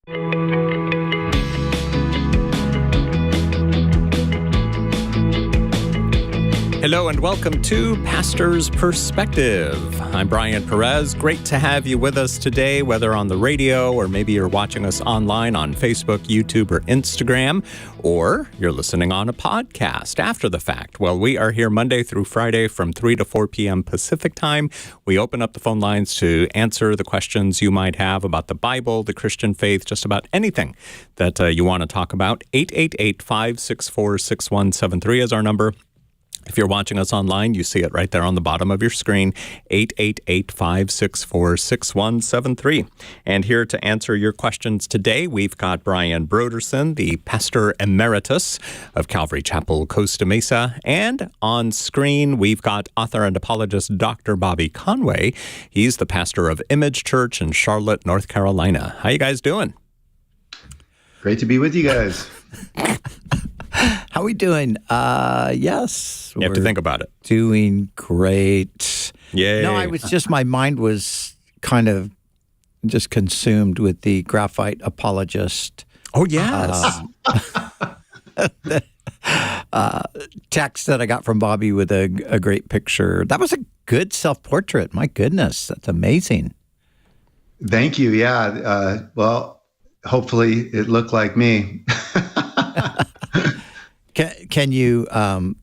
Hello and welcome to Pastor's Perspective. I'm Brian Perez. Great to have you with us today, whether on the radio or maybe you're watching us online on Facebook, YouTube, or Instagram, or you're listening on a podcast after the fact. Well, we are here Monday through Friday from 3 to 4 p.m. Pacific time. We open up the phone lines to answer the questions you might have about the Bible, the Christian faith, just about anything that you want to talk about. 888-564-6173 is our number. If you're watching us online, you see it right there on the bottom of your screen, 888-564-6173. And here to answer your questions today, we've got Brian Broderson, the pastor emeritus of Calvary Chapel, Costa Mesa. And on screen, we've got author and apologist Dr. Bobby Conway. He's the pastor of Image Church in Charlotte, North Carolina. How you guys doing? Great to be with you guys. How are we doing? Yes. You have to think about it. Doing great. Yay. No, my mind was kind of just consumed with the graphite apologist. Oh, yes. Text that I got from Bobby with a great picture. That was a good self-portrait. My goodness, that's amazing. Thank you. Yeah. Well, hopefully it looked like me. Can you, do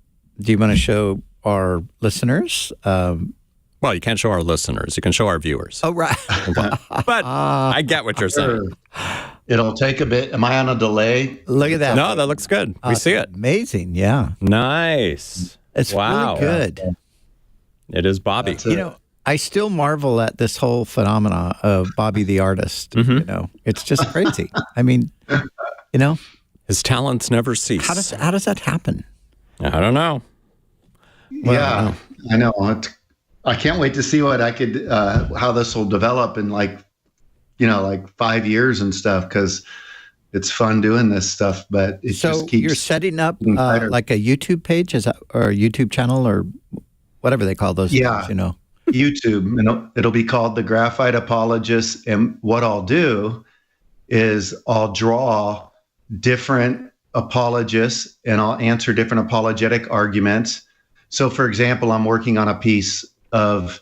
you want to show our listeners? Well, you can't show our listeners. You can show our viewers. Oh, right. But I get what you're saying. It'll take a bit. Am I on a delay? Look at that. No, that looks good. We see it. Amazing, yeah. Nice. It's really good. It is Bobby. I still marvel at this whole phenomena of Bobby the artist. Mm-hmm. It's just crazy. I mean, his talents never cease. How does that happen? I don't know. Well, I know. I can't wait to see what I could, how this will develop in like 5 years and stuff, because it's fun doing this stuff, but it just keeps. You're setting up like a YouTube page, or a YouTube channel, or whatever they call those things, YouTube, and it'll be called the Graphite Apologist. And what I'll do is I'll draw different apologists and I'll answer different apologetic arguments. So, for example, I'm working on a piece of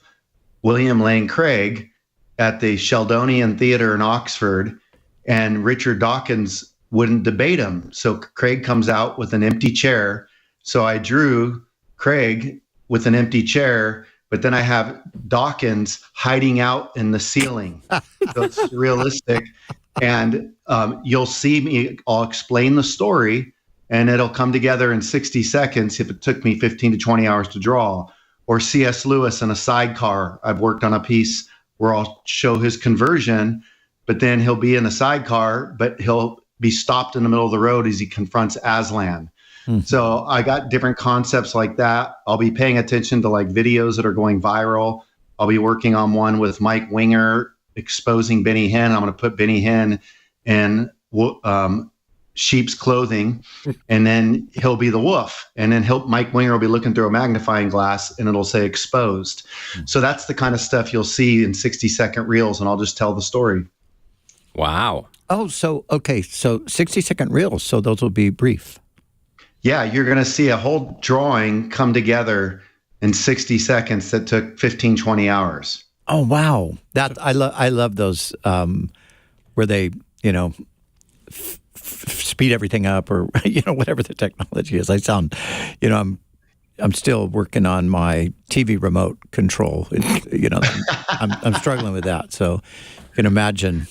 William Lane Craig at the Sheldonian Theater in Oxford, and Richard Dawkins wouldn't debate him. So Craig comes out with an empty chair. So I drew Craig with an empty chair, but then I have Dawkins hiding out in the ceiling. So it's realistic. And you'll see me, I'll explain the story, and it'll come together in 60 seconds if it took me 15 to 20 hours to draw. Or C.S. Lewis in a sidecar. I've worked on a piece where I'll show his conversion, but then he'll be in a sidecar, but he'll be stopped in the middle of the road as he confronts Aslan. So I got different concepts like that. I'll be paying attention to like videos that are going viral. I'll be working on one with Mike Winger exposing Benny Hinn. I'm going to put Benny Hinn in sheep's clothing, and then he'll be the wolf. And then Mike Winger will be looking through a magnifying glass, and it'll say exposed. So that's the kind of stuff you'll see in 60-second reels, and I'll just tell the story. Wow. Oh, so 60-second reels. So those will be brief. Yeah, you're going to see a whole drawing come together in 60 seconds that took 15, 20 hours. Oh, wow. I love those where they, speed everything up, or, whatever the technology is. I'm still working on my TV remote control. I'm struggling with that. So you can imagine.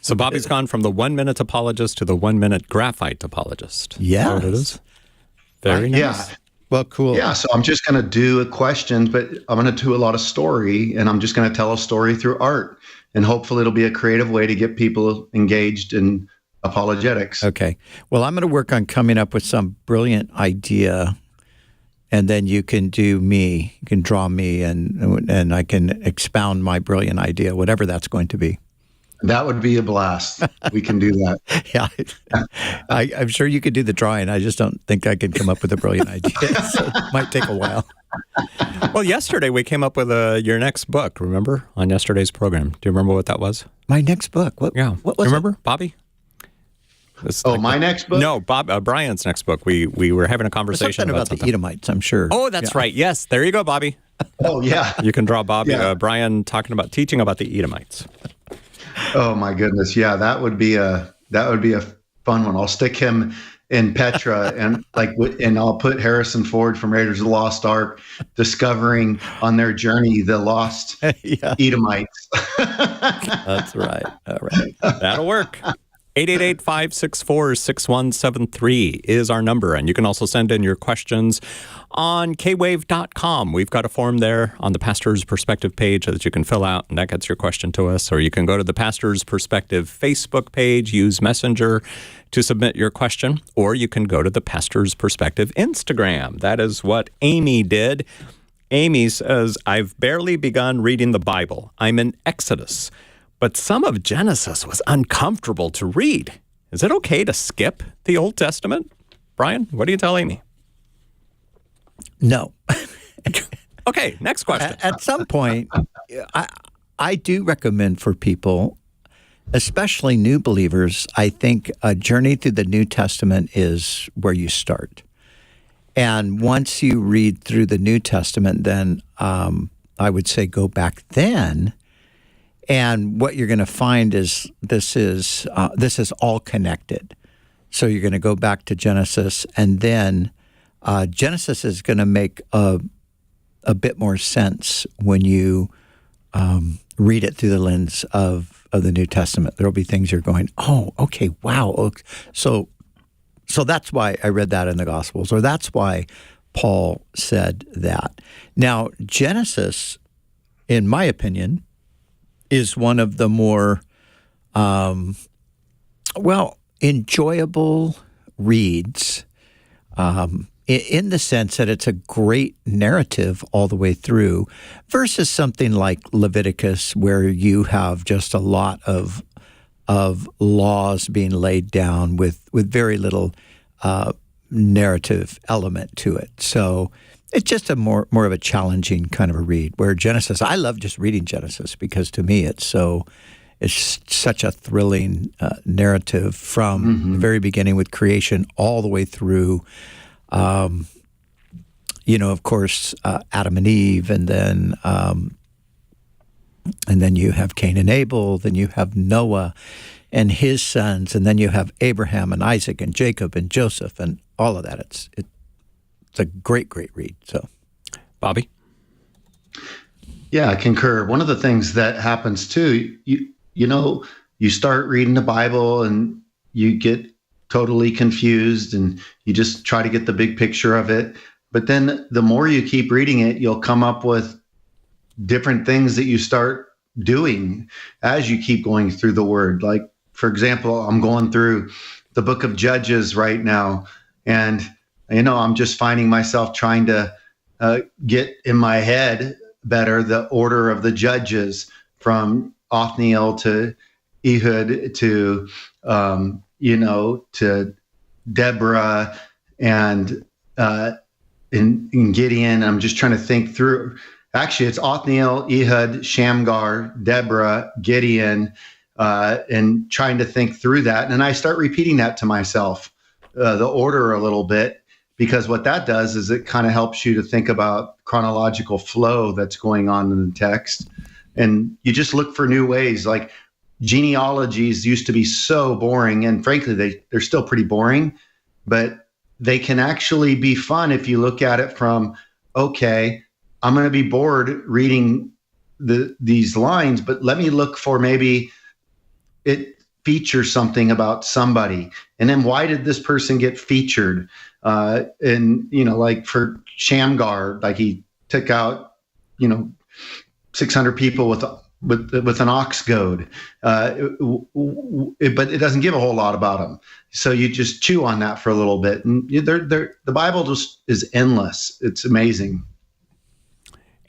So Bobby's gone from the 1-minute apologist to the 1-minute graphite apologist. Yeah. Is that what it is? Very nice. Yeah. Well, cool. Yeah, so I'm just going to do a question, but I'm going to do a lot of story, and I'm just going to tell a story through art. And hopefully it'll be a creative way to get people engaged in apologetics. Okay. Well, I'm going to work on coming up with some brilliant idea, and then you can do me. You can draw me, and I can expound my brilliant idea, whatever that's going to be. That would be a blast. We can do that. Yeah. I'm sure you could do the drawing. I just don't think I can come up with a brilliant idea. So it might take a while. Well, yesterday we came up with your next book, remember, on yesterday's program. Do you remember what that was? My next book. What was Do you remember, Bobby? My next book? No, Brian's next book. We were having a conversation something about the Edomites, I'm sure. Oh, that's right. Yes, there you go, Bobby. Oh, yeah. You can draw Brian teaching about the Edomites. Oh my goodness. Yeah, that would be a fun one. I'll stick him in Petra and I'll put Harrison Ford from Raiders of the Lost Ark discovering on their journey the lost Edomites. That's right. All right. That'll work. 888-564-6173 is our number, and you can also send in your questions on kwave.com. We've got a form there on the Pastor's Perspective page that you can fill out, and that gets your question to us. Or you can go to the Pastor's Perspective Facebook page, use Messenger to submit your question, or you can go to the Pastor's Perspective Instagram. That is what Amy did. Amy says, I've barely begun reading the Bible. I'm in Exodus. But some of Genesis was uncomfortable to read. Is it okay to skip the Old Testament? Brian, what do you tell Amy? No. Okay, next question. At some point, I do recommend for people, especially new believers, I think a journey through the New Testament is where you start. And once you read through the New Testament, then I would say go back then. And what you're going to find is this is all connected. So you're going to go back to Genesis, and then Genesis is going to make a bit more sense when you read it through the lens of the New Testament. There will be things you're going, oh, okay, wow. Okay. So that's why I read that in the Gospels, or that's why Paul said that. Now, Genesis, in my opinion, is one of the more, enjoyable reads in the sense that it's a great narrative all the way through versus something like Leviticus where you have just a lot of laws being laid down with very little narrative element to it. So it's just a more of a challenging kind of a read. Where Genesis, I love just reading Genesis because to me it's such a thrilling narrative from the very beginning with creation all the way through. Of course, Adam and Eve, and then you have Cain and Abel, then you have Noah and his sons, and then you have Abraham and Isaac and Jacob and Joseph and all of that. It's a great read. So, Bobby? Yeah, I concur. One of the things that happens too, you start reading the Bible and you get totally confused and you just try to get the big picture of it. But then the more you keep reading it, you'll come up with different things that you start doing as you keep going through the Word. Like, for example, I'm going through the book of Judges right now, and I'm just finding myself trying to get in my head better the order of the judges from Othniel to Ehud to to Deborah and in Gideon. I'm just trying to think through. Actually, it's Othniel, Ehud, Shamgar, Deborah, Gideon, and trying to think through that. And I start repeating that to myself, the order a little bit. Because what that does is it kind of helps you to think about chronological flow that's going on in the text. And you just look for new ways. Like genealogies used to be so boring, and frankly, they're still pretty boring, but they can actually be fun if you look at it from, okay, I'm going to be bored reading these lines, but let me look for maybe it features something about somebody. And then why did this person get featured? Like for Shamgar, like he took out, 600 people with an ox goad, but it doesn't give a whole lot about him. So you just chew on that for a little bit, and the Bible just is endless. It's amazing.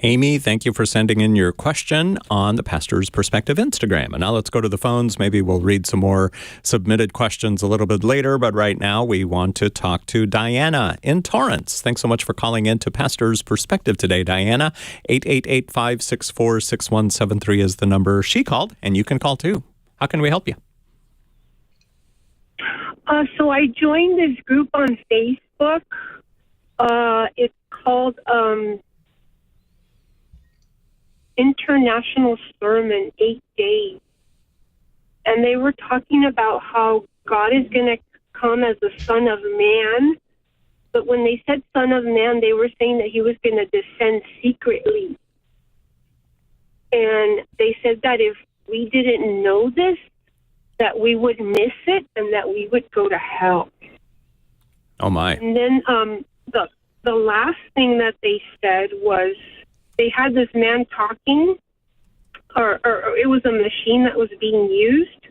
Amy, thank you for sending in your question on the Pastor's Perspective Instagram. And now let's go to the phones. Maybe we'll read some more submitted questions a little bit later. But right now, we want to talk to Diana in Torrance. Thanks so much for calling in to Pastor's Perspective today, Diana. 888-564-6173 is the number she called, and you can call too. How can we help you? So I joined this group on Facebook. It's called International Sermon, 8 Days. And they were talking about how God is going to come as the Son of Man. But when they said Son of Man, they were saying that he was going to descend secretly. And they said that if we didn't know this, that we would miss it and that we would go to hell. Oh, my. And then the last thing that they said was they had this man talking, or it was a machine that was being used,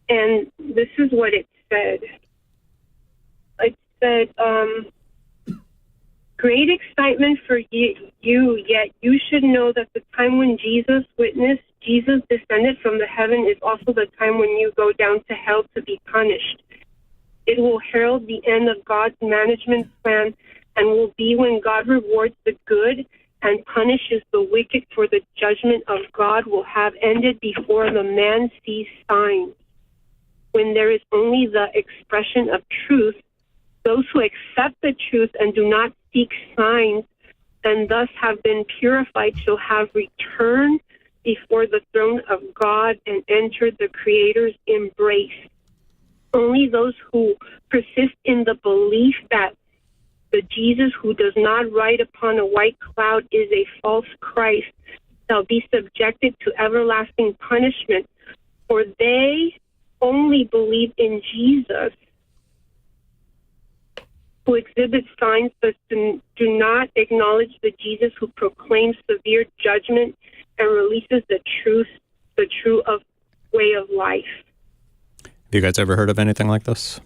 and this is what it said. It said, great excitement for you, yet you should know that the time when Jesus descended from the heaven is also the time when you go down to hell to be punished. It will herald the end of God's management plan and will be when God rewards the good and punishes the wicked, for the judgment of God will have ended before the man sees signs. When there is only the expression of truth, those who accept the truth and do not seek signs and thus have been purified shall have returned before the throne of God and entered the Creator's embrace. Only those who persist in the belief that the Jesus who does not ride upon a white cloud is a false Christ shall be subjected to everlasting punishment, for they only believe in Jesus, who exhibits signs but do not acknowledge the Jesus who proclaims severe judgment and releases the true way of life. Have you guys ever heard of anything like this?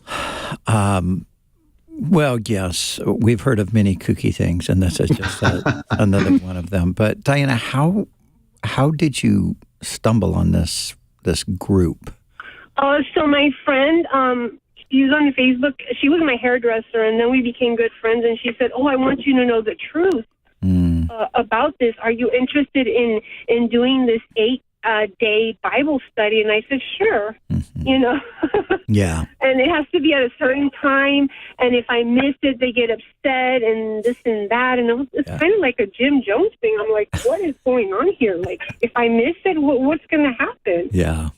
Well, yes, we've heard of many kooky things, and this is just another one of them. But Diana, how did you stumble on this group? So my friend, she was on Facebook. She was my hairdresser, and then we became good friends. And she said, "Oh, I want you to know the truth about this. Are you interested in doing this 8-day Bible study?" And I said, "Sure." Yeah. And it has to be at a certain time, and if I miss it, they get upset and this and that, and it's kind of like a Jim Jones thing. I'm like, what is going on here? Like, if I miss it, what's going to happen? Yeah.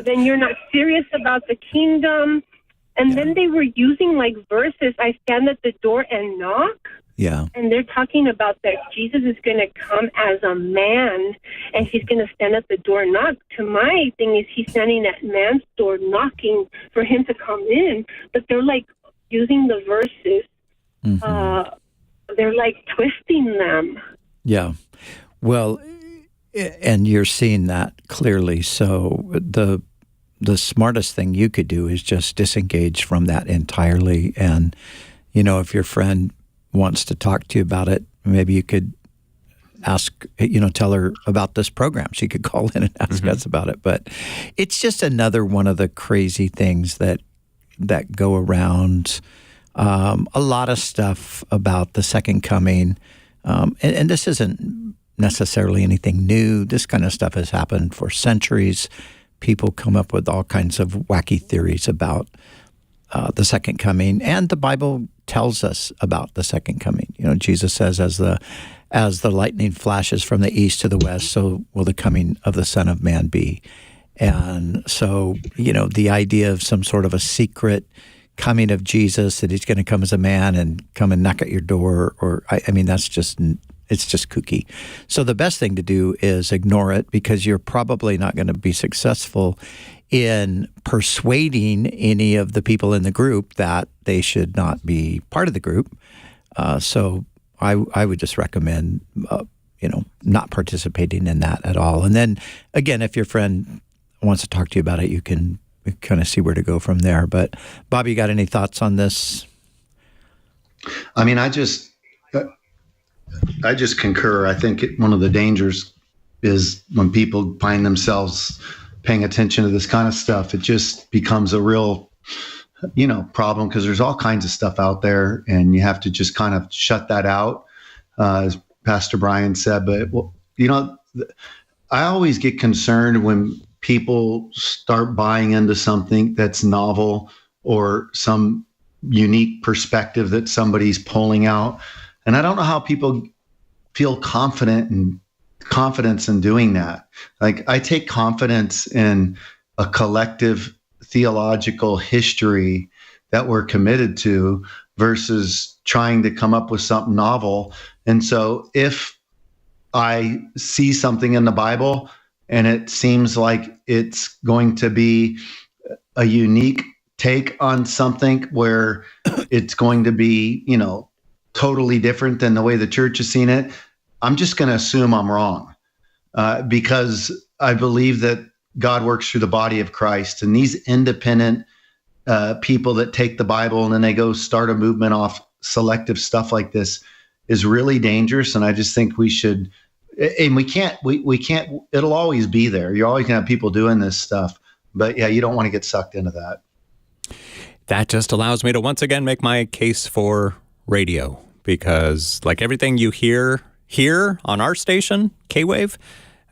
Then you're not serious about the kingdom. And then they were using like verses. I stand at the door and knock. Yeah. And they're talking about that Jesus is going to come as a man, and he's going to stand at the door and knock. To my thing is he's standing at man's door knocking for him to come in. But they're like using the verses. They're like twisting them. Yeah. Well, and you're seeing that clearly. So the smartest thing you could do is just disengage from that entirely. And, if your friend wants to talk to you about it, maybe you could ask, tell her about this program. She could call in and ask us about it. But it's just another one of the crazy things that go around. A lot of stuff about the second coming. And this isn't necessarily anything new. This kind of stuff has happened for centuries. People come up with all kinds of wacky theories about the second coming, and the Bible tells us about the second coming. Jesus says, as the lightning flashes from the east to the west, so will the coming of the Son of Man be. And so, the idea of some sort of a secret coming of Jesus, that he's going to come as a man and come and knock at your door, that's just, it's just kooky. So the best thing to do is ignore it, because you're probably not going to be successful in persuading any of the people in the group that they should not be part of the group. So I would just recommend, not participating in that at all. And then, again, if your friend wants to talk to you about it, you can kind of see where to go from there. But, Bob, you got any thoughts on this? I mean, I just concur. I think one of the dangers is when people find themselves paying attention to this kind of stuff, it just becomes a real, problem, because there's all kinds of stuff out there, and you have to just kind of shut that out, as Pastor Brian said. But, I always get concerned when people start buying into something that's novel or some unique perspective that somebody's pulling out. And I don't know how people feel confidence in doing that. Like, I take confidence in a collective theological history that we're committed to versus trying to come up with something novel. And so if I see something in the Bible and it seems like it's going to be a unique take on something where it's going to be, totally different than the way the church has seen it, I'm just going to assume I'm wrong, because I believe that God works through the body of Christ, and these independent people that take the Bible and then they go start a movement off selective stuff like this is really dangerous. And I just think we should, and we can't, it'll always be there. You're always going to have people doing this stuff, but yeah, you don't want to get sucked into that. That just allows me to once again make my case for radio, because like everything you hear here on our station, K-Wave,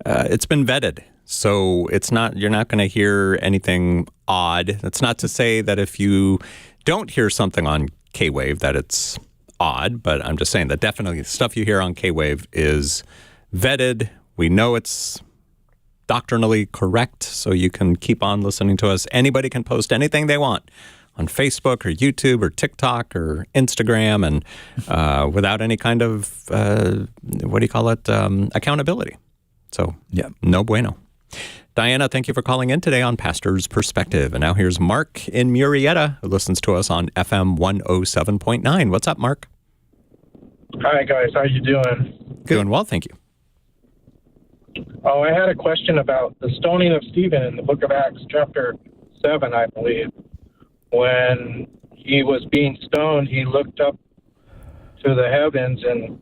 it's been vetted. So you're not going to hear anything odd. That's not to say that if you don't hear something on K-Wave that it's odd, but I'm just saying that definitely the stuff you hear on K-Wave is vetted. We know it's doctrinally correct, so you can keep on listening to us. Anybody can post anything they want on Facebook or YouTube or TikTok or Instagram, and without any kind of, accountability. So, yeah, no bueno. Diana, thank you for calling in today on Pastor's Perspective. And now here's Mark in Murrieta, who listens to us on FM 107.9. What's up, Mark? Hi, guys. How you doing? Good. Doing well, thank you. Oh, I had a question about the stoning of Stephen in the book of Acts, chapter 7, I believe. When he was being stoned, he looked up to the heavens and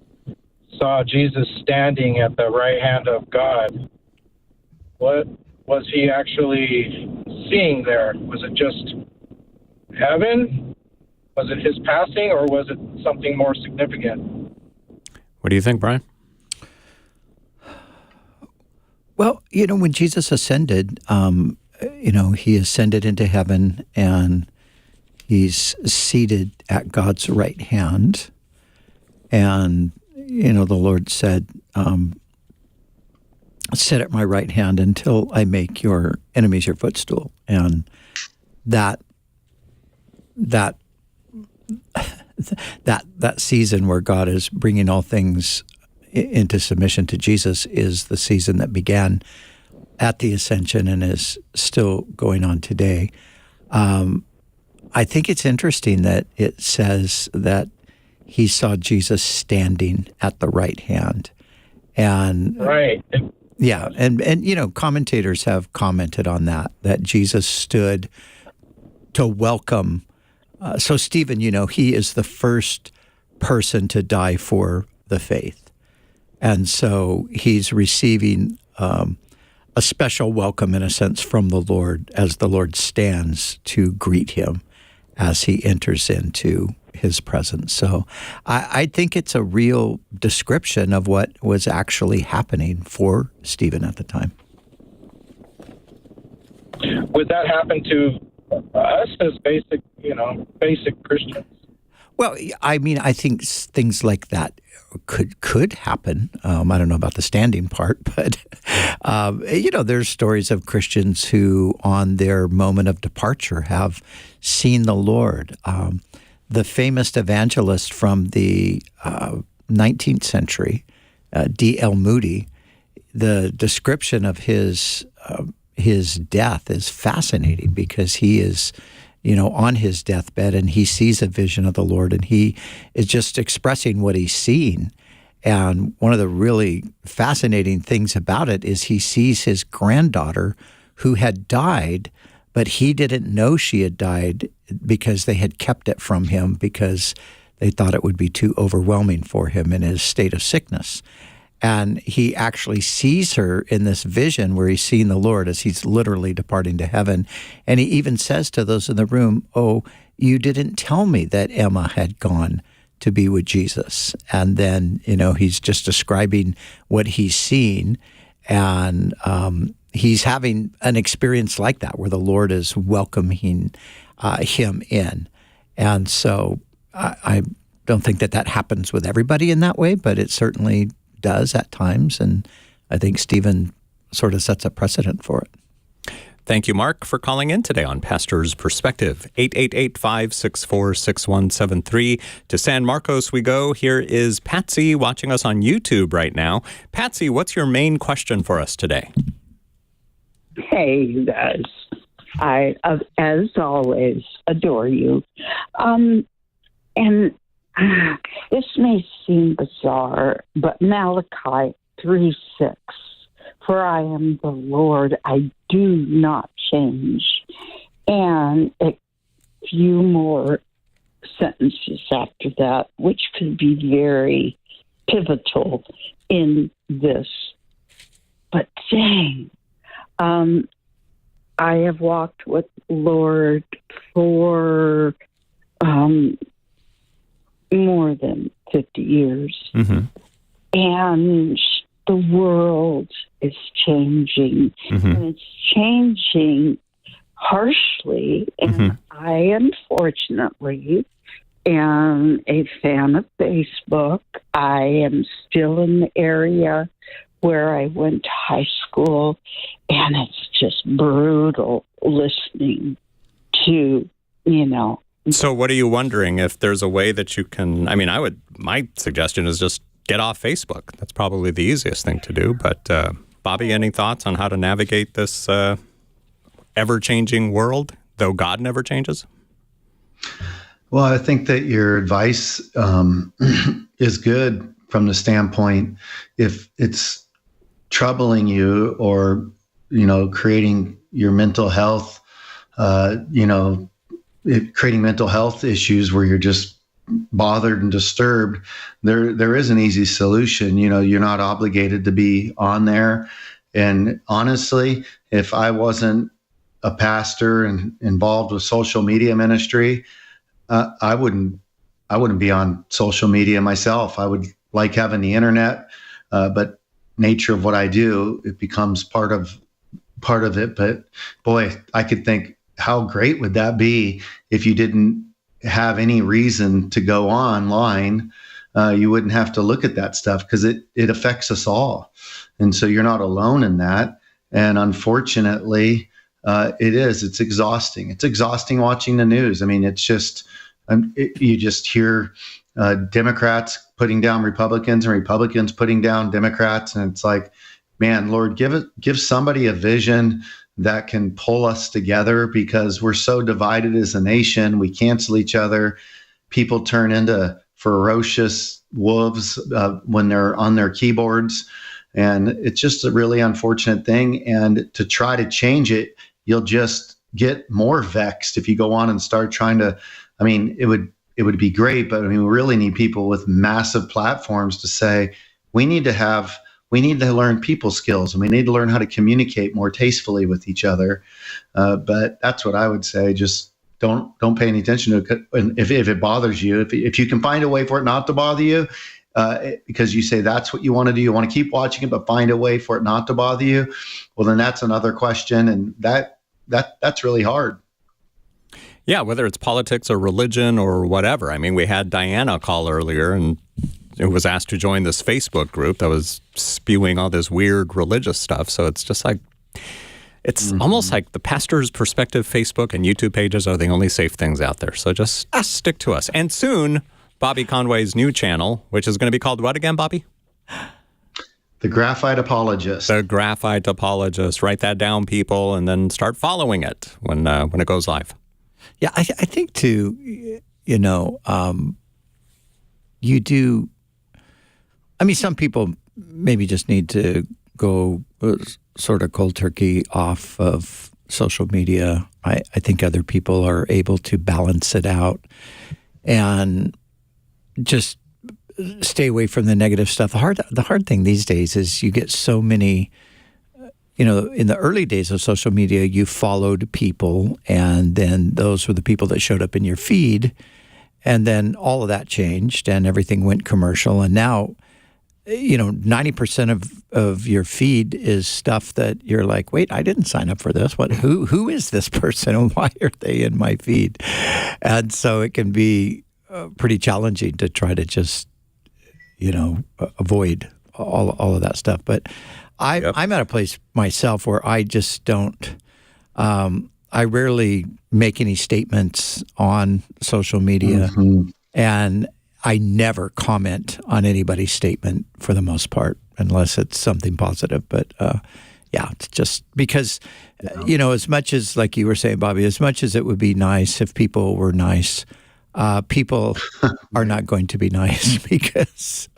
saw Jesus standing at the right hand of God. What was he actually seeing there? Was it just heaven? Was it his passing, or was it something more significant? What do you think, Brian? Well, when Jesus ascended, he ascended into heaven, and he's seated at God's right hand. And, the Lord said, sit at my right hand until I make your enemies your footstool. And that season where God is bringing all things into submission to Jesus is the season that began at the ascension and is still going on today. I think it's interesting that it says that he saw Jesus standing at the right hand. And right. Yeah, and commentators have commented on that Jesus stood to welcome. So Stephen, he is the first person to die for the faith. And so he's receiving a special welcome, in a sense, from the Lord as the Lord stands to greet him as he enters into his presence. So I think it's a real description of what was actually happening for Stephen at the time. Would that happen to us as basic Christians? Well, I mean, I think things like that could happen. I don't know about the standing part, but, there's stories of Christians who, on their moment of departure, have seen the Lord. The famous evangelist from the 19th century, D.L. Moody, the description of his death is fascinating, because he is on his deathbed, and he sees a vision of the Lord, and he is just expressing what he's seeing. And one of the really fascinating things about it is he sees his granddaughter who had died, but he didn't know she had died because they had kept it from him, because They thought it would be too overwhelming for him in his state of sickness. And he actually sees her in this vision where he's seeing the Lord as he's literally departing to heaven. And he even says to those in the room, "Oh, you didn't tell me that Emma had gone to be with Jesus." And then, he's just describing what he's seen. And he's having an experience like that where the Lord is welcoming him in. And so I don't think that happens with everybody in that way, but it certainly does at times, and I think Stephen sort of sets a precedent for it. Thank you, Mark, for calling in today on Pastor's Perspective. 888-564-6173. To San Marcos we go. Here is Patsy watching us on YouTube right now. Patsy, what's your main question for us today? Hey, you guys. I, as always, adore you. This may seem bizarre, but Malachi 3:6, "For I am the Lord, I do not change." And a few more sentences after that, which could be very pivotal in this. But dang, I have walked with the Lord for more than 50 years. Mm-hmm. And the world is changing. Mm-hmm. And it's changing harshly. And Mm-hmm. I, unfortunately, am a fan of Facebook. I am still in the area where I went to high school. And it's just brutal listening to, So what are you wondering if there's a way that you can, my suggestion is just get off Facebook. That's probably the easiest thing to do. But Bobby, any thoughts on how to navigate this ever-changing world, though God never changes? Well, I think that your advice is good from the standpoint if it's troubling you or, creating your mental health, creating mental health issues where you're just bothered and disturbed, there is an easy solution. You're not obligated to be on there. And honestly, if I wasn't a pastor and involved with social media ministry, I wouldn't be on social media myself. I would like having the internet, but nature of what I do, it becomes part of it. But boy, I could think, how great would that be if you didn't have any reason to go online? You wouldn't have to look at that stuff because it affects us all. And so you're not alone in that. And unfortunately, it's exhausting. It's exhausting watching the news. It's just, you just hear Democrats putting down Republicans and Republicans putting down Democrats. And it's like, man, Lord, give somebody a vision that can pull us together, because we're so divided as a nation. We cancel each other. People turn into ferocious wolves when they're on their keyboards. And it's just a really unfortunate thing. And to try to change it, you'll just get more vexed if you go on and start trying to, it would be great, but we really need people with massive platforms to say, we need to learn people skills, and we need to learn how to communicate more tastefully with each other. But that's what I would say. Just don't pay any attention to it. And if it bothers you, if you can find a way for it not to bother you, because you say that's what you want to do, you want to keep watching it, but find a way for it not to bother you, well, then that's another question. And that's really hard. Yeah, whether it's politics or religion or whatever. We had Diana call earlier, and it was asked to join this Facebook group that was spewing all this weird religious stuff. So it's just like, it's almost like the Pastor's Perspective Facebook and YouTube pages are the only safe things out there. So just stick to us. And soon, Bobby Conway's new channel, which is going to be called what again, Bobby? The Graphite Apologist. The Graphite Apologist. Write that down, people, and then start following it when it goes live. Yeah, I think too, you do. Some people maybe just need to go sort of cold turkey off of social media. I think other people are able to balance it out. And, just stay away from the negative stuff. The hard thing these days is you get so many. In the early days of social media, you followed people, and then those were the people that showed up in your feed, and then all of that changed, and everything went commercial, and now, 90% of your feed is stuff that you're like, wait, I didn't sign up for this. Who is this person, and why are they in my feed? And so it can be pretty challenging to try to just, avoid all of that stuff, but. I'm at a place myself where I just don't, I rarely make any statements on social media, and I never comment on anybody's statement for the most part, unless it's something positive. But it's just because, as much as, like you were saying, Bobby, as much as it would be nice if people were nice, people are not going to be nice because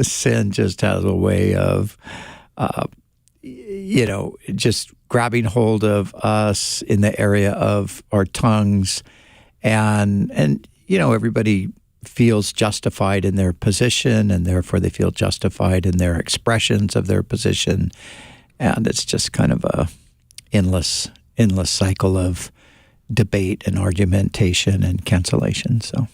sin just has a way of just grabbing hold of us in the area of our tongues, and everybody feels justified in their position, and therefore they feel justified in their expressions of their position, and it's just kind of a endless cycle of debate and argumentation and cancellation. So.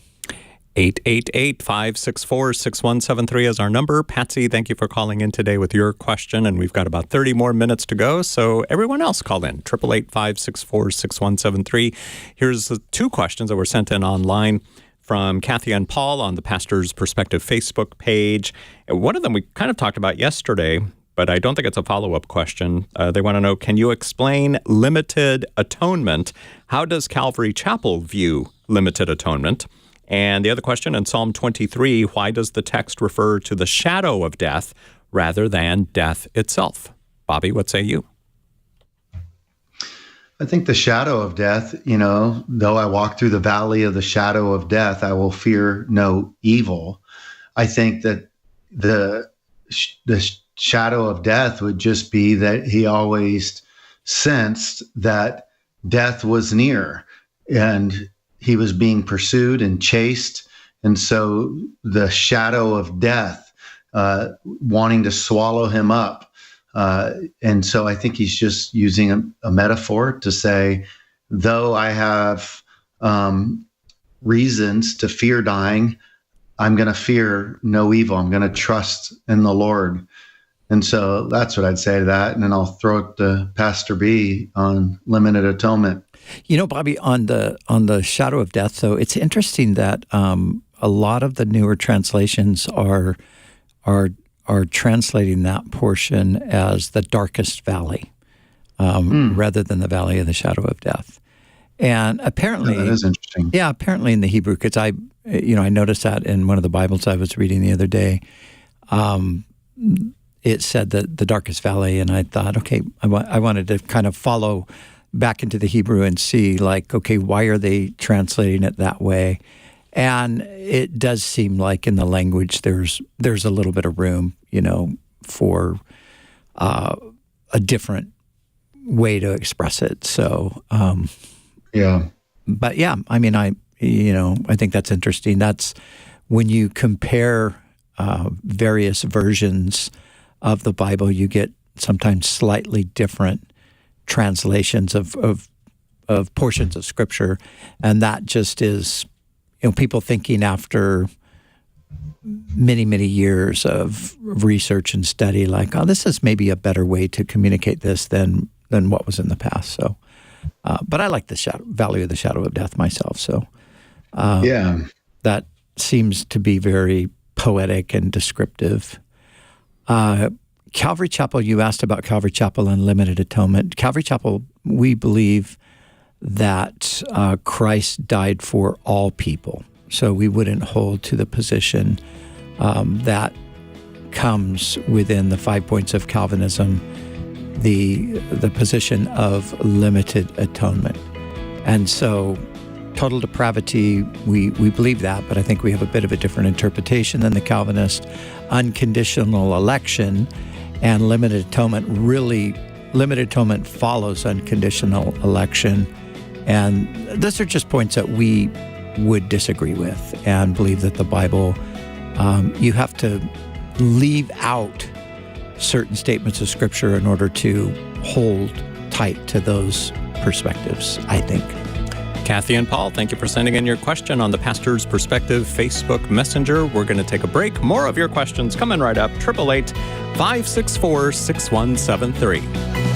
888-564-6173 is our number. Patsy, thank you for calling in today with your question, and we've got about 30 more minutes to go, so everyone else call in, 888-564-6173. Here's the two questions that were sent in online from Kathy and Paul on the Pastor's Perspective Facebook page. One of them we kind of talked about yesterday, but I don't think it's a follow-up question. They want to know, can you explain limited atonement? How does Calvary Chapel view limited atonement? And the other question, in Psalm 23, why does the text refer to the shadow of death rather than death itself? Bobby, what say you? I think the shadow of death, though I walk through the valley of the shadow of death, I will fear no evil. I think that the shadow of death would just be that he always sensed that death was near, and he was being pursued and chased. And so the shadow of death wanting to swallow him up. And so I think he's just using a metaphor to say, though I have reasons to fear dying, I'm going to fear no evil. I'm going to trust in the Lord. And so that's what I'd say to that. And then I'll throw it to Pastor B on limited atonement. Bobby, on the shadow of death, though, it's interesting that a lot of the newer translations are translating that portion as the darkest valley, rather than the valley of the shadow of death. And apparently, that is interesting. Yeah, apparently in the Hebrew, because I noticed that in one of the Bibles I was reading the other day. It said that the darkest valley, and I thought, okay, I wanted to kind of follow back into the Hebrew and see, like, okay, why are they translating it that way? And it does seem like in the language there's a little bit of room, for a different way to express it. So, yeah. But yeah, I mean, I think that's interesting. That's when you compare various versions of the Bible, you get sometimes slightly different translations of portions of Scripture, and that just is, people thinking after many, many years of research and study, like, oh, this is maybe a better way to communicate this than what was in the past. So, but I like the valley of the shadow of death myself. So, that seems to be very poetic and descriptive. Calvary Chapel, you asked about Calvary Chapel and limited atonement. Calvary Chapel, we believe that Christ died for all people. So we wouldn't hold to the position that comes within the 5 points of Calvinism, the position of limited atonement. And so total depravity, we believe that, but I think we have a bit of a different interpretation than the Calvinist. Unconditional election and limited atonement follows unconditional election. And those are just points that we would disagree with and believe that the Bible, you have to leave out certain statements of Scripture in order to hold tight to those perspectives, I think. Kathy and Paul, thank you for sending in your question on the Pastor's Perspective Facebook Messenger. We're going to take a break. More of your questions coming right up. 888-564-6173.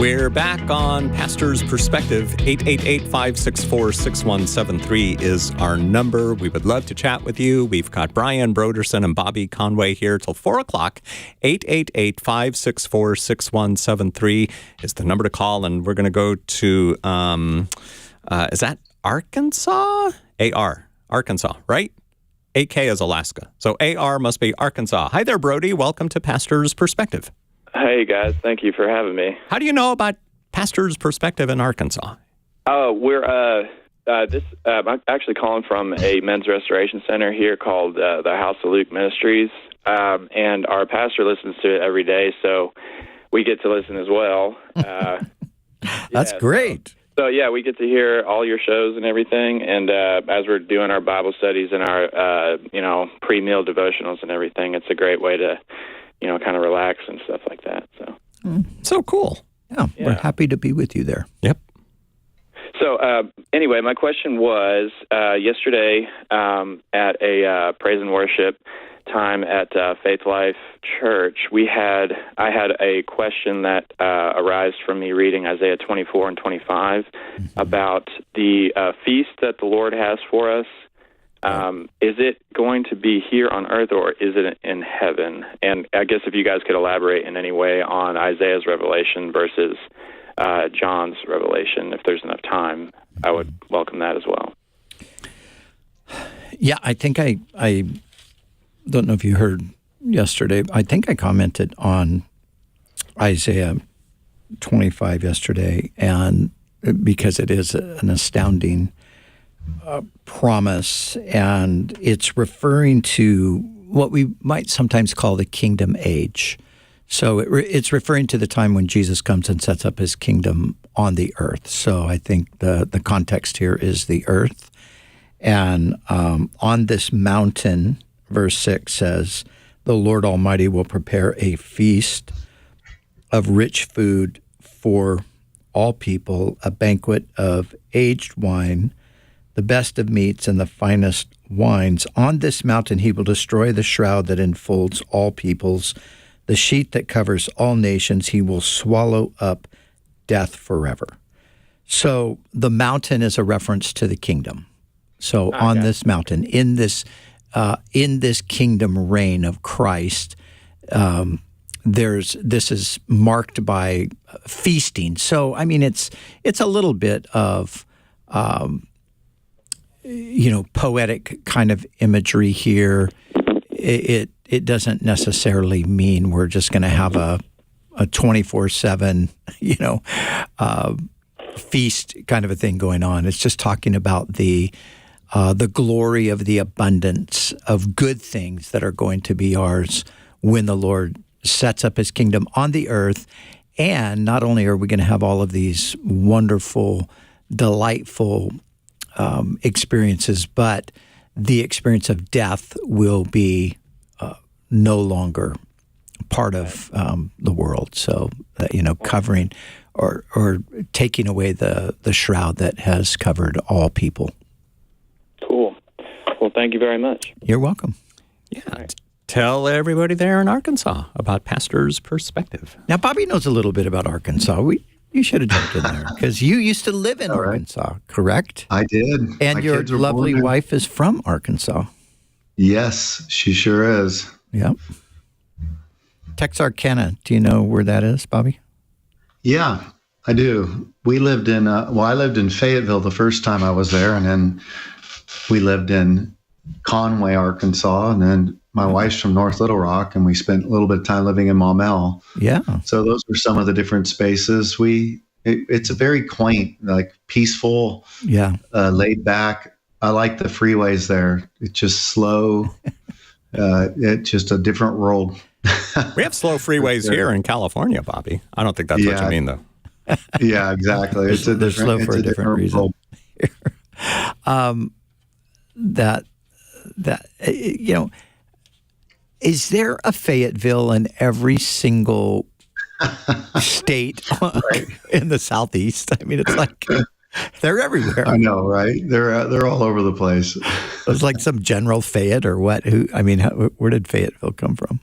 We're back on Pastor's Perspective. 888-564-6173 is our number. We would love to chat with you. We've got Brian Broderson and Bobby Conway here till 4 o'clock. 888-564-6173 is the number to call, and we're going to go to, is that Arkansas? AR, Arkansas, right? AK is Alaska. So AR must be Arkansas. Hi there, Brody. Welcome to Pastor's Perspective. Hey, guys. Thank you for having me. How do you know about Pastor's Perspective in Arkansas? I'm actually calling from a men's restoration center here called the House of Luke Ministries, and our pastor listens to it every day, so we get to listen as well. That's great. So, we get to hear all your shows and everything, and as we're doing our Bible studies and our, pre-meal devotionals and everything, it's a great way to kind of relax and stuff like that. So cool. Yeah, we're happy to be with you there. Yep. So anyway, my question was yesterday at a praise and worship time at Faith Life Church, I had a question that arose from me reading Isaiah 24 and 25 about the feast that the Lord has for us. Is it going to be here on earth or is it in heaven? And I guess if you guys could elaborate in any way on Isaiah's revelation versus John's revelation, if there's enough time, I would welcome that as well. Yeah, I think I don't know if you heard yesterday. I think I commented on Isaiah 25 yesterday, and because it is an astounding promise, and it's referring to what we might sometimes call the kingdom age. So it's referring to the time when Jesus comes and sets up his kingdom on the earth. So I think the context here is the earth. And on this mountain, verse 6 says, the Lord Almighty will prepare a feast of rich food for all people a banquet of aged wine, the best of meats and the finest wines. On this mountain he will destroy the shroud that enfolds all peoples, the sheet that covers all nations. He will swallow up death forever. So the mountain is a reference to the kingdom. So on this mountain, in this kingdom reign of Christ, this is marked by feasting. So I mean, it's a little bit of poetic kind of imagery here. It doesn't necessarily mean we're just going to have a 24/7 feast kind of a thing going on. It's just talking about the glory of the abundance of good things that are going to be ours when the Lord sets up his kingdom on the earth. And not only are we going to have all of these wonderful, delightful experiences, but the experience of death will be no longer part of the world. So, covering or taking away the shroud that has covered all people. Cool. Well, thank you very much. You're welcome. Yeah. Right. Tell everybody there in Arkansas about Pastor's Perspective. Now, Bobby knows a little bit about Arkansas. You should have jumped in there because you used to live in Arkansas, correct? I did. And your lovely wife is from Arkansas. Yes, she sure is. Yep. Texarkana, do you know where that is, Bobby? Yeah, I do. We lived in, I lived in Fayetteville the first time I was there, and then we lived in Conway, Arkansas, and then my wife's from North Little Rock, and we spent a little bit of time living in Maumelle. Yeah. So those were some of the different spaces. It's a very quaint, like peaceful, laid back. I like the freeways there. It's just slow. It's just a different world. We have slow freeways here in California, Bobby. I don't think that's what you mean, though. Yeah, exactly. They're slow for a different reason. Is there a Fayetteville in every single state in the Southeast? I mean, it's like they're everywhere. I know, right? They're all over the place. It's like some General Fayette or what? Where did Fayetteville come from?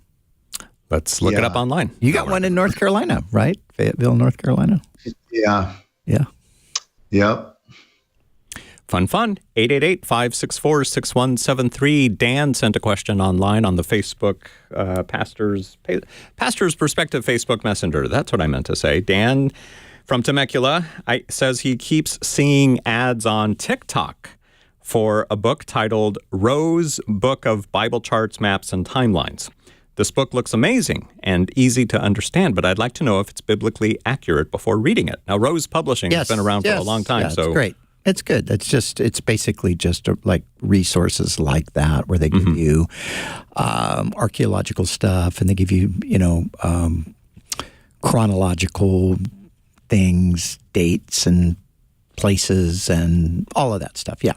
Let's look it up online. You got one in North Carolina, right? Fayetteville, North Carolina. Yeah. Yeah. Yep. Fun. 888-564-6173. Dan sent a question online on the Facebook Pastor's Perspective Facebook Messenger. That's what I meant to say. Dan from Temecula says he keeps seeing ads on TikTok for a book titled Rose Book of Bible Charts, Maps, and Timelines. This book looks amazing and easy to understand, but I'd like to know if it's biblically accurate before reading it. Now, Rose Publishing has been around for a long time. So it's great. It's good. It's basically just like resources like that where they give you archaeological stuff and they give you, chronological things, dates and places and all of that stuff. Yeah,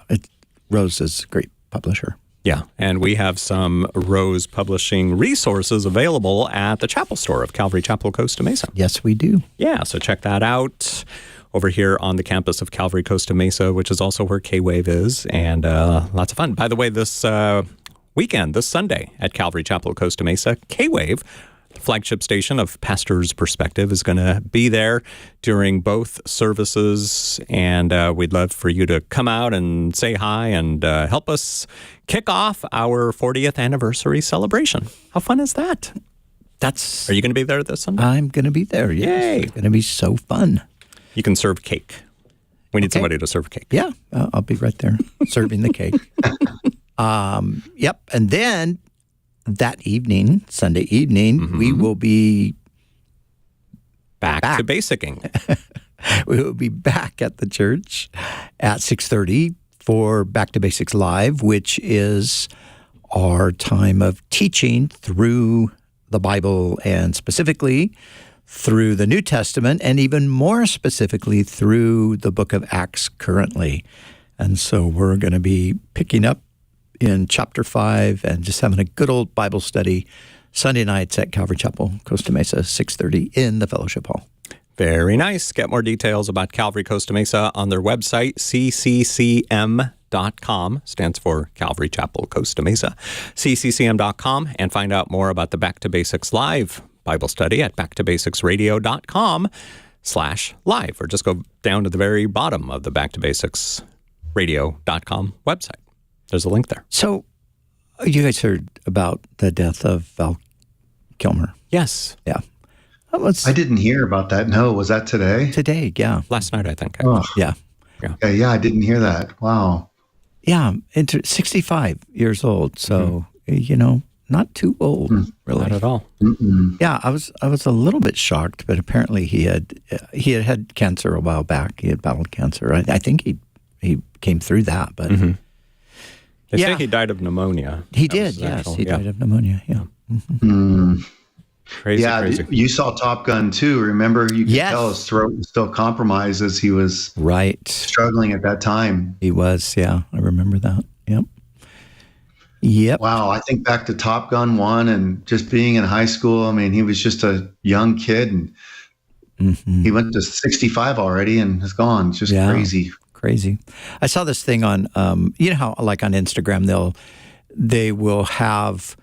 Rose is a great publisher. Yeah, and we have some Rose Publishing resources available at the chapel store of Calvary Chapel, Costa Mesa. Yes, we do. Yeah, so check that out over here on the campus of Calvary Costa Mesa, which is also where K-Wave is, and lots of fun. By the way, this weekend, this Sunday at Calvary Chapel, Costa Mesa, K-Wave, flagship station of Pastor's Perspective, is going to be there during both services, and we'd love for you to come out and say hi and help us kick off our 40th anniversary celebration. How fun is that? Are you going to be there this Sunday? I'm going to be there, yes. Yay. It's going to be so fun. You can serve cake. We need somebody to serve cake. Yeah, I'll be right there serving the cake. Yep, and then that evening, Sunday evening, we will be back to basicing. We will be back at the church at 6:30 for Back to Basics Live, which is our time of teaching through the Bible and specifically through the New Testament and even more specifically through the book of Acts currently. And so we're going to be picking up in chapter 5 and just having a good old Bible study Sunday nights at Calvary Chapel, Costa Mesa, 6:30 in the fellowship hall. Very nice. Get more details about Calvary Costa Mesa on their website, cccm.com, stands for Calvary Chapel Costa Mesa, cccm.com, and find out more about the Back to Basics Live Bible study at backtobasicsradio.com/live, or just go down to the very bottom of the backtobasicsradio.com website. There's a link there. So you guys heard about the death of Val Kilmer? Yes. Yeah. I didn't hear about that. No, was that today? Today, yeah. Last night, I think. Oh. Yeah. Yeah, I didn't hear that. Wow. Yeah, 65 years old. So, not too old, really. Not at all. Mm-mm. Yeah, I was a little bit shocked, but apparently he had cancer a while back. He had battled cancer. I think he came through that, but They say he died of pneumonia. He did, yes. He died of pneummonia, yeah. Mm-hmm. Crazy. You saw Top Gun too. Remember, you could tell his throat was still compromised as he was struggling at that time. He was, yeah. I remember that. Yep. Wow. I think back to Top Gun 1 and just being in high school. I mean, he was just a young kid and he went to 65 already and is gone. It's just crazy. I saw this thing on, you know how like on Instagram, they will have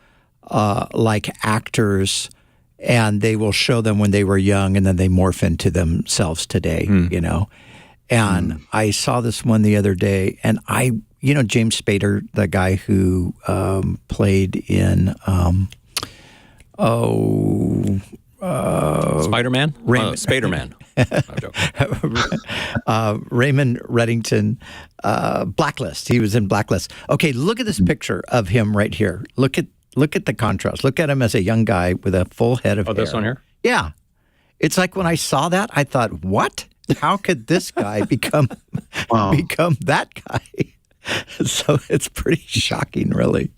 like actors, and they will show them when they were young, and then they morph into themselves today, And I saw this one the other day, and James Spader, the guy who played in, Spider-Man? Spader-Man. Raymond Reddington, Blacklist. He was in Blacklist. Okay, look at this picture of him right here. Look at the contrast. Look at him as a young guy with a full head of hair. Oh, this one here? Yeah. It's like when I saw that, I thought, what? How could this guy become that guy? So it's pretty shocking, really.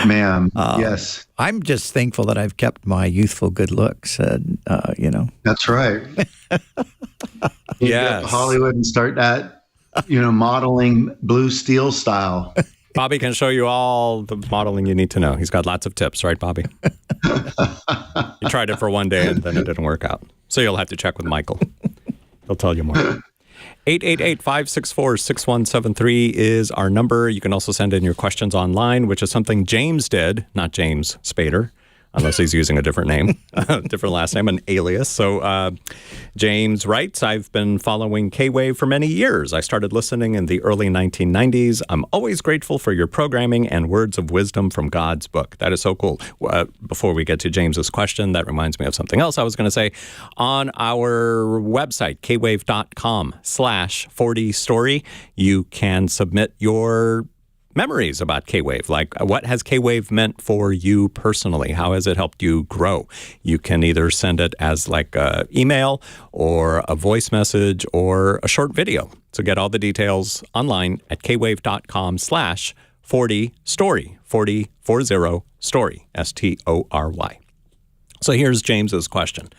Man, yes. I'm just thankful that I've kept my youthful good looks, That's right. You get up to Hollywood and start that, modeling blue steel style. Bobby can show you all the modeling you need to know. He's got lots of tips, right, Bobby? You tried it for one day and then it didn't work out. So you'll have to check with Michael. He'll tell you more. 888-564-6173 is our number. You can also send in your questions online, which is something James did, not James Spader, unless he's using a different name, different last name, an alias. So James writes, I've been following K-Wave for many years. I started listening in the early 1990s. I'm always grateful for your programming and words of wisdom from God's book. That is so cool. Before we get to James's question, that reminds me of something else I was going to say. On our website, kwave.com/40story, you can submit your memories about K-Wave, like what has K-Wave meant for you personally? How has it helped you grow? You can either send it as like an email or a voice message or a short video. So get all the details online at kwave.com/40story, 40 story, STORY. So here's James's question.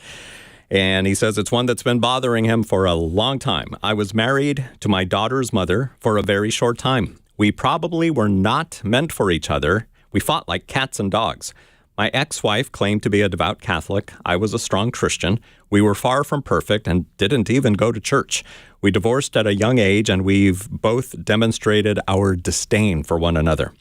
And he says it's one that's been bothering him for a long time. I was married to my daughter's mother for a very short time. We probably were not meant for each other. We fought like cats and dogs. My ex-wife claimed to be a devout Catholic. I was a strong Christian. We were far from perfect and didn't even go to church. We divorced at a young age, and we've both demonstrated our disdain for one another.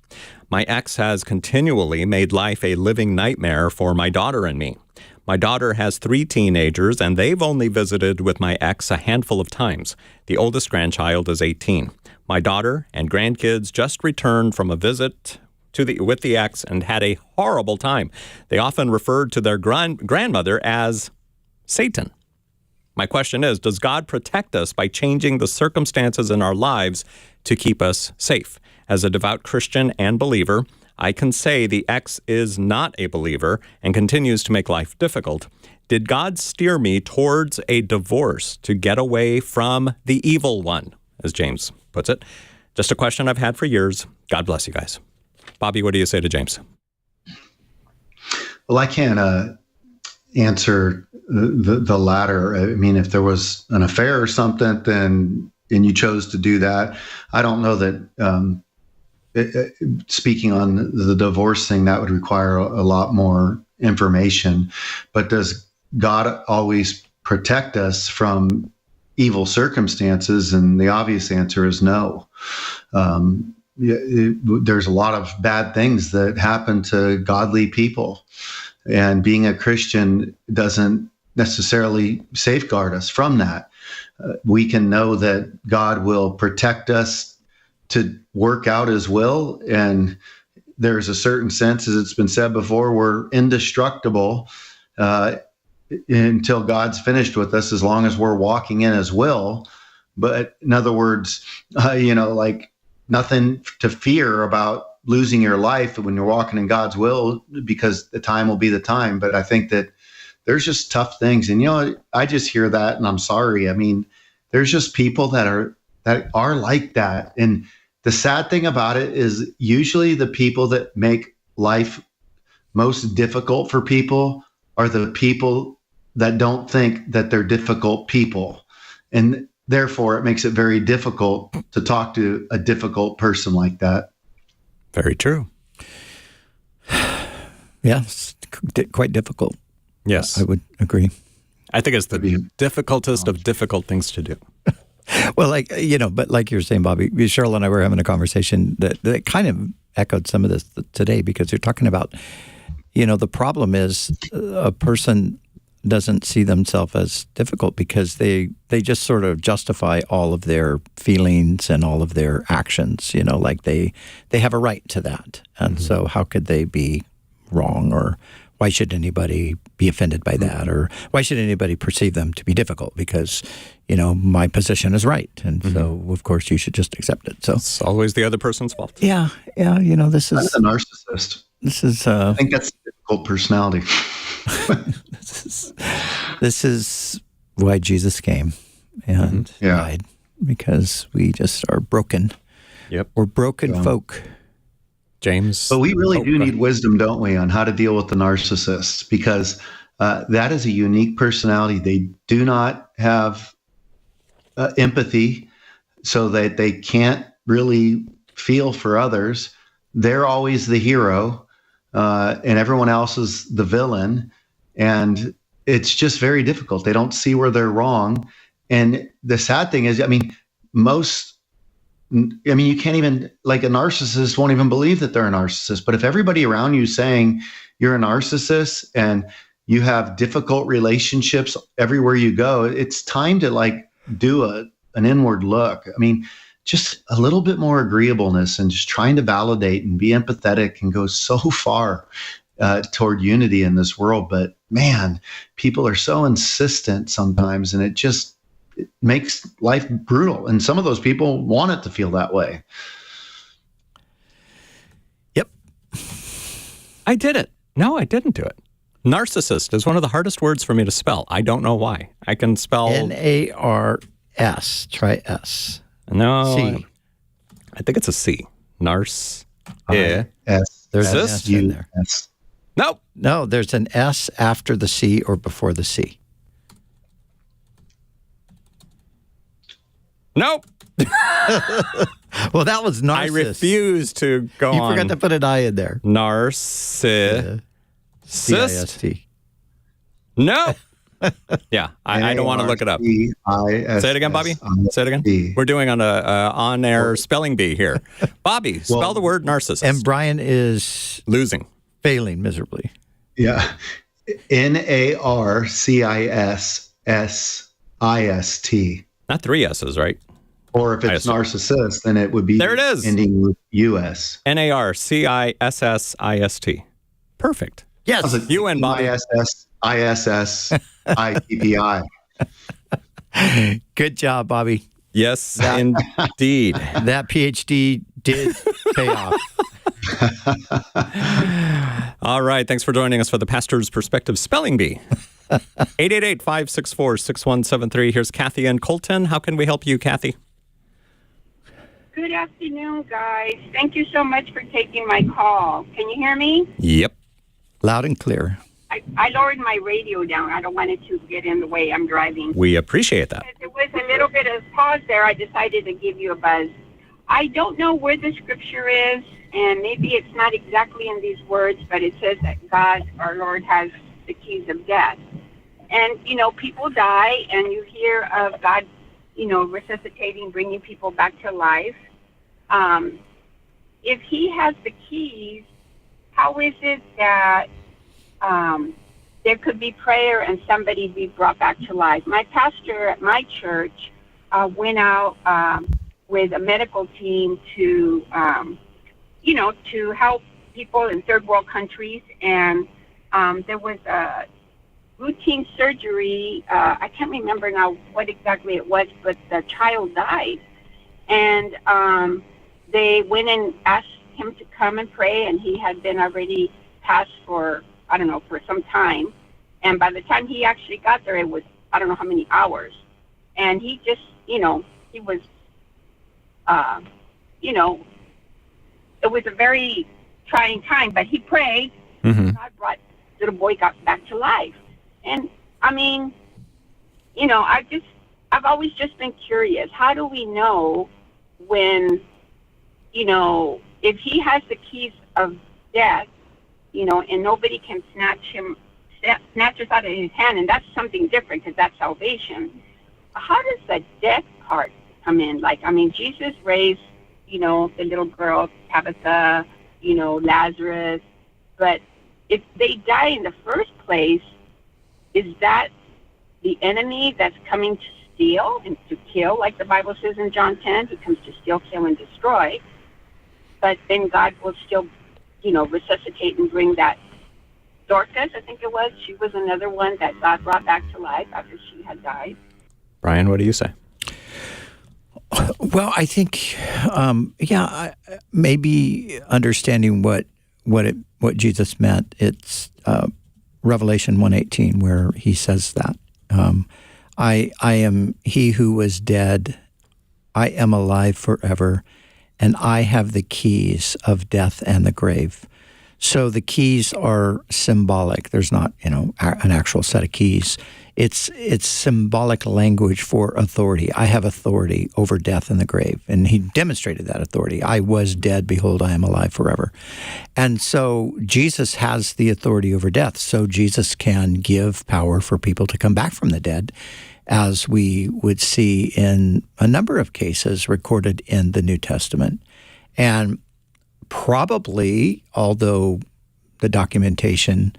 My ex has continually made life a living nightmare for my daughter and me. My daughter has 3 teenagers, and they've only visited with my ex a handful of times. The oldest grandchild is 18. My daughter and grandkids just returned from a visit with the ex and had a horrible time. They often referred to their grandmother as Satan. My question is, does God protect us by changing the circumstances in our lives to keep us safe? As a devout Christian and believer, I can say the ex is not a believer and continues to make life difficult. Did God steer me towards a divorce to get away from the evil one, as James puts it? Just a question I've had for years. God bless you guys. Bobby, what do you say to James? Well, I can't answer the latter. I mean, if there was an affair or something, and you chose to do that, I don't know that speaking on the divorce thing, that would require a lot more information. But does God always protect us from evil circumstances? And the obvious answer is no. There's a lot of bad things that happen to godly people, and being a Christian doesn't necessarily safeguard us from that. We can know that God will protect us to work out his will, and there's a certain sense, as it's been said before, we're indestructible until God's finished with us, as long as we're walking in his will. But in other words, like nothing to fear about losing your life when you're walking in God's will, because the time will be the time. But I think that there's just tough things. And, I just hear that and I'm sorry. I mean, there's just people that are like that. And the sad thing about it is usually the people that make life most difficult for people are the people that don't think that they're difficult people. And therefore, it makes it very difficult to talk to a difficult person like that. Very true. Yeah, it's quite difficult. Yes. I would agree. I think it's the difficultest of difficult things to do. Well, but like you're saying, Bobby, Cheryl and I were having a conversation that kind of echoed some of this today, because you're talking about, the problem is a person doesn't see themselves as difficult because they just sort of justify all of their feelings and all of their actions, like they have a right to that. And so how could they be wrong, or why should anybody be offended by that? Or why should anybody perceive them to be difficult? Because, my position is right. And so, of course, you should just accept it. So it's always the other person's fault. Yeah. This is... That's a narcissist. This is... I think that's a difficult personality. This is why Jesus came and died, because we just are broken. Yep. We're broken folk. James. But we really do need wisdom, don't we, on how to deal with the narcissists, because that is a unique personality. They do not have empathy, so that they can't really feel for others. They're always the hero, and everyone else is the villain. And it's just very difficult. They don't see where they're wrong. And the sad thing is, you can't even, like, a narcissist won't even believe that they're a narcissist. But if everybody around you is saying you're a narcissist and you have difficult relationships everywhere you go, it's time to do an inward look. Just a little bit more agreeableness and just trying to validate and be empathetic can go so far toward unity in this world. But man, people are so insistent sometimes, and it makes life brutal. And some of those people want it to feel that way. Yep. I did it. No, I didn't do it. Narcissist is one of the hardest words for me to spell. I don't know why. I can spell... N-A-R-S. Try S. No. C. I think it's a C. S. There's an S in there. S. Nope. No, there's an S after the C or before the C. Nope. Well, that was narcissist. I refuse to go on. You forgot to put an I in there. Narcissist. C-I-S-T. No. Yeah, I don't want to look it up. Say it again, Bobby. Say it again. We're doing on a on-air spelling bee here. Bobby, spell the word narcissist. And Brian is losing. Failing miserably. Yeah. Narcissist. Not 3 S's, right? Or if it's narcissist, then it would be there it is. Ending with US. Narcissist. Perfect. Yes. You and Bobby. ISSISSIPPI. Good job, Bobby. Yes, indeed. That PhD did pay off. All right. Thanks for joining us for the Pastor's Perspective Spelling Bee. 888-564-6173. Here's Kathy and Colton. How can we help you, Kathy? Good afternoon, guys. Thank you so much for taking my call. Can you hear me? Yep. Loud and clear. I lowered my radio down. I don't want it to get in the way. I'm driving. We appreciate that. There was a little bit of pause there. I decided to give you a buzz. I don't know where the scripture is, and maybe it's not exactly in these words, but it says that God, our Lord, has the keys of death. And, people die, and you hear of God, resuscitating, bringing people back to life. If he has the keys, how is it that there could be prayer and somebody be brought back to life? My pastor at my church went out with a medical team to, to help people in third world countries. And there was a routine surgery. I can't remember now what exactly it was, but the child died. And they went and asked him to come and pray, and he had been already passed for, for some time. And by the time he actually got there, it was, I don't know how many hours. And he just, he was, it was a very trying time, but he prayed. Mm-hmm. God brought little boy got back to life. And I've always just been curious. How do we know when, if he has the keys of death, and nobody can snatch us out of his hand, and that's something different because that's salvation. How does the death part come in? Jesus raised, the little girl, Tabitha, Lazarus, but if they die in the first place, is that the enemy that's coming to steal and to kill, like the Bible says in John 10? He comes to steal, kill, and destroy. But then God will still, resuscitate and bring that. Dorcas, I think it was, she was another one that God brought back to life after she had died. Brian, what do you say? Well, I think, maybe understanding what Jesus meant. It's Revelation 1:18, where he says that I am he who was dead. I am alive forever, and I have the keys of death and the grave. So the keys are symbolic. There's not, an actual set of keys. It's symbolic language for authority. I have authority over death and the grave. And he demonstrated that authority. I was dead, behold, I am alive forever. And so Jesus has the authority over death. So Jesus can give power for people to come back from the dead, as we would see in a number of cases recorded in the New Testament. And probably, although the documentation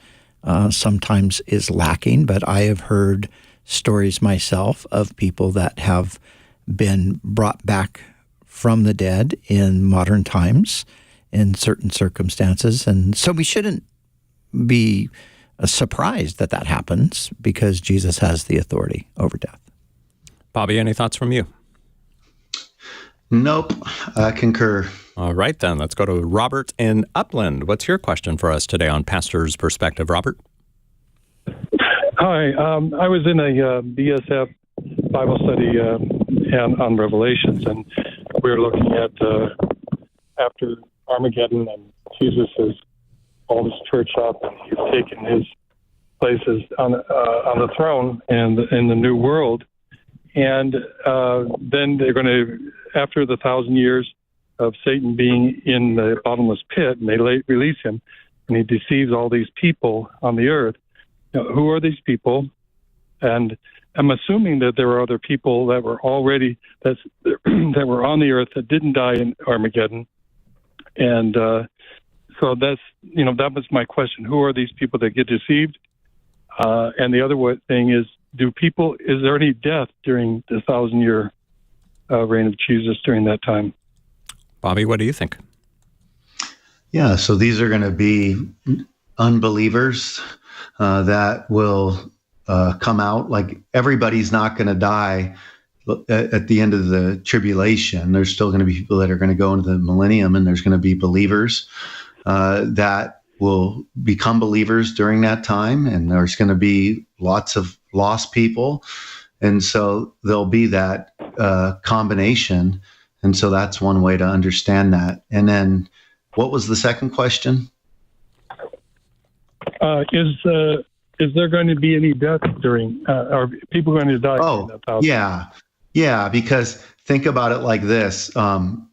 sometimes is lacking, but I have heard stories myself of people that have been brought back from the dead in modern times in certain circumstances. And so we shouldn't be surprised that happens, because Jesus has the authority over death. Bobby, any thoughts from you? Nope, I concur. All right, then. Let's go to Robert in Upland. What's your question for us today on Pastor's Perspective, Robert? Hi. I was in a BSF Bible study on Revelations, and we were looking at after Armageddon, and Jesus has called his church up, and he's taken his places on the throne and in the new world. And then they're going to, after the 1,000 years of Satan being in the bottomless pit, and they release him, and he deceives all these people on the earth. Now, who are these people? And I'm assuming that there are other people that were already that were on the earth that didn't die in Armageddon. And so that's, that was my question. Who are these people that get deceived? And the other thing is, is there any death during the 1,000-year reign of Jesus during that time? Bobby, what do you think? Yeah, so these are going to be unbelievers that will come out. Like, everybody's not going to die at the end of the tribulation. There's still going to be people that are going to go into the millennium, and there's going to be believers that will become believers during that time, and there's going to be lots of lost people, and so there'll be that combination, and so that's one way to understand that. And then, what was the second question? Is there going to be any death during? Are people going to die? Oh, yeah. Because think about it like this: now,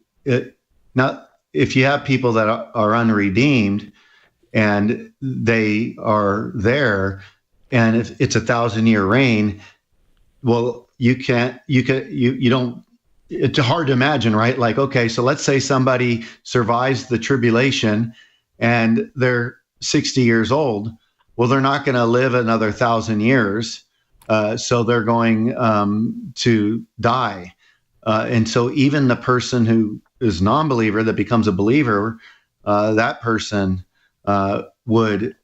if you have people that are unredeemed, and they are there, and if it's 1,000-year reign, well, you don't. It's hard to imagine, right? Like, okay, so let's say somebody survives the tribulation, and they're 60 years old. Well, they're not going to live another 1,000 years, so they're going to die. And so even the person who is non-believer that becomes a believer, that person would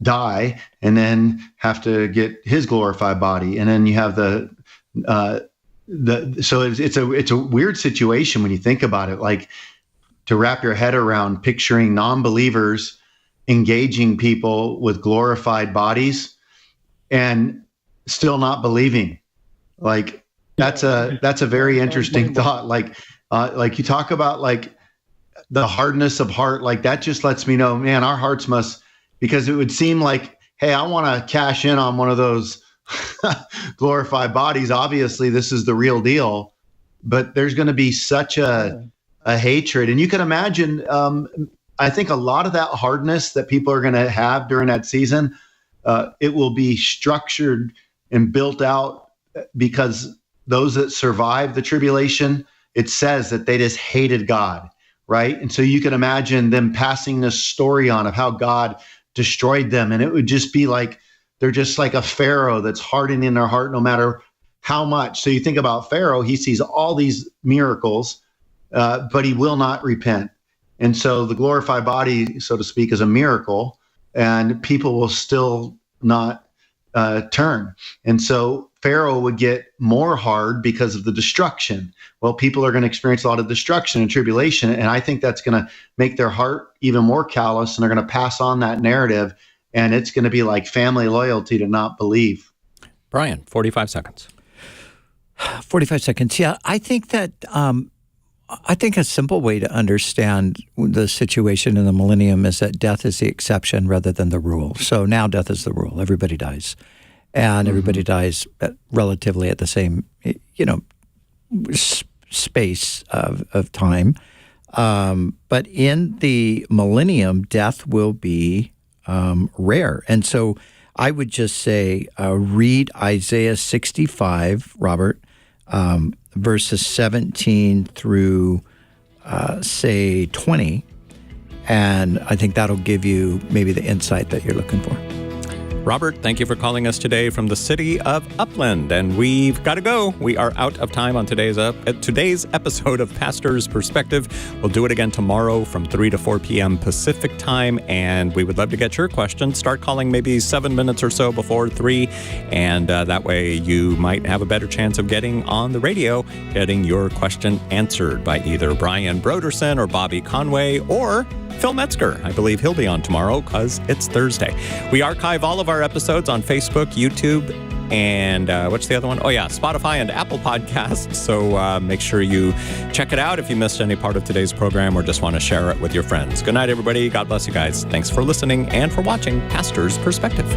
die and then have to get his glorified body. And then you have so it's a weird situation when you think about it, like to wrap your head around picturing non-believers engaging people with glorified bodies and still not believing. Like that's a very interesting thought. Like you talk about like the hardness of heart, like that just lets me know, man, our hearts must, because it would seem like, hey, I want to cash in on one of those glorified bodies. Obviously this is the real deal, but there's going to be such a hatred. And you can imagine, I think a lot of that hardness that people are going to have during that season, it will be structured and built out because those that survive the tribulation, it says that they just hated God, right? And so you can imagine them passing this story on of how God destroyed them. And it would just be like, they're just like a Pharaoh that's hardening their heart no matter how much. So you think about Pharaoh, he sees all these miracles, but he will not repent. And so the glorified body, so to speak, is a miracle, and people will still not turn. And so Pharaoh would get more hard because of the destruction. Well, people are going to experience a lot of destruction and tribulation, and I think that's going to make their heart even more callous, and they're going to pass on that narrative, and it's going to be like family loyalty to not believe. Brian, 45 seconds. 45 seconds. Yeah, I think that I think a simple way to understand the situation in the millennium is that death is the exception rather than the rule. So now death is the rule. Everybody dies. And everybody dies relatively at the same, space of time. But in the millennium, death will be rare. And so I would just say read Isaiah 65, Robert, verses 17 through, say, 20. And I think that'll give you maybe the insight that you're looking for. Robert, thank you for calling us today from the city of Upland. And we've got to go. We are out of time on today's episode of Pastor's Perspective. We'll do it again tomorrow from 3 to 4 p.m. Pacific time. And we would love to get your questions. Start calling maybe 7 minutes or so before 3. And that way you might have a better chance of getting on the radio, getting your question answered by either Brian Broderson or Bobby Conway or Phil Metzger. I believe he'll be on tomorrow because it's Thursday. We archive all of our episodes on Facebook, YouTube, and what's the other one? Oh, yeah, Spotify and Apple Podcasts. So make sure you check it out if you missed any part of today's program or just want to share it with your friends. Good night, everybody. God bless you guys. Thanks for listening and for watching Pastor's Perspective.